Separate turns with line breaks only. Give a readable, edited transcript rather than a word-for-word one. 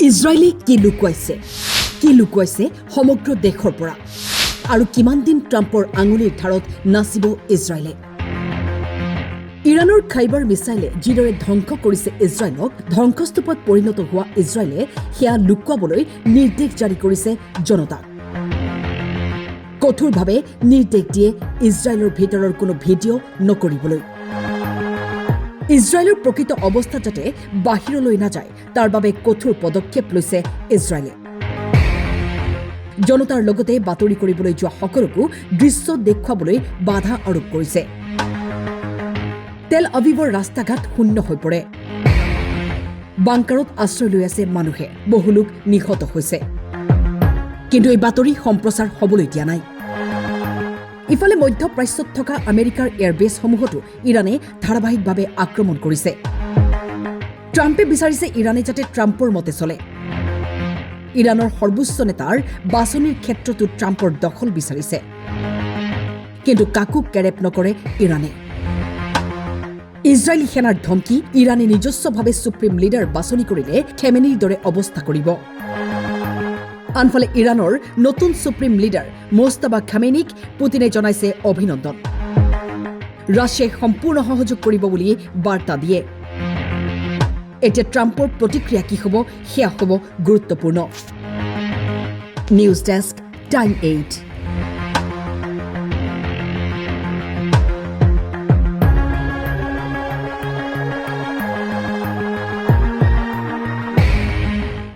ইজৰাইলে কি লুকুৱাইছে সমগ্ৰ দেশৰ পৰা আৰু কিমান দিন ট্ৰাম্পৰ আঙুলিৰ ধাৰত নাচিব ইজৰাইলে। ইৰাণৰ খাইবাৰ মিছাইলে যিদৰে ধ্বংস কৰিছে ইজৰাইলক, ধ্বংসস্তূপত পৰিণত হোৱা ইজৰাইলে সেয়া লুকুৱাবলৈ নিৰ্দেশ জাৰি কৰিছে জনতাক। কঠোৰভাৱে নিৰ্দেশ দিয়ে ইজৰাইলৰ ভিতৰৰ কোনো ভিডিঅ' নকৰিবলৈ। ইজৰাইলৰ প্ৰকৃত অৱস্থা যাতে বাহিৰলৈ নাযায় তাৰ বাবে কঠোৰ পদক্ষেপ লৈছে ইজৰাইলে। জনতাৰ লগতে বাতৰি কৰিবলৈ যোৱা সকলোকো দৃশ্য দেখুৱাবলৈ বাধা আৰোপ কৰিছে। তেল আভিভৰ ৰাস্তা ঘাট শূন্য হৈ পৰে। বাংকাৰত আশ্ৰয় লৈ আছে মানুহে, বহু লোক নিহত হৈছে। কিন্তু এই বাতৰি সম্প্ৰচাৰ হ'বলৈ দিয়া নাই। ইফালে মধ্যপ্ৰাচ্যত থকা আমেৰিকাৰ এয়াৰবেছসমূহতো ইৰাণে ধাৰাবাহিকভাৱে আক্ৰমণ কৰিছে। ট্ৰাম্পে বিচাৰিছে ইৰাণে যাতে ট্ৰাম্পৰ মতে চলে। ইৰাণৰ সৰ্বোচ্চ নেতাৰ বাছনিৰ ক্ষেত্ৰতো ট্ৰাম্পৰ দখল বিচাৰিছে। কিন্তু কাকো কেৰেপ নকৰে ইৰাণে। ইজৰাইলী সেনাৰ ধমকি, ইৰাণে নিজস্বভাৱে ছুপ্ৰিম লিডাৰ বাছনি কৰিলে খেমেনিৰ দৰে অৱস্থা কৰিব। আনফালে ইৰাণৰ নতুন ছুপ্ৰিম লিডাৰ মোজতাবা খামেনিক পুতিনে জনাইছে অভিনন্দন। ৰাছিয়াই সম্পূৰ্ণ সহযোগ কৰিব বুলি বাৰ্তা দিয়ে। এতিয়া ট্ৰাম্পৰ প্ৰতিক্ৰিয়া কি হ'ব সেয়া হ'ব গুৰুত্বপূৰ্ণ। News desk, time 8।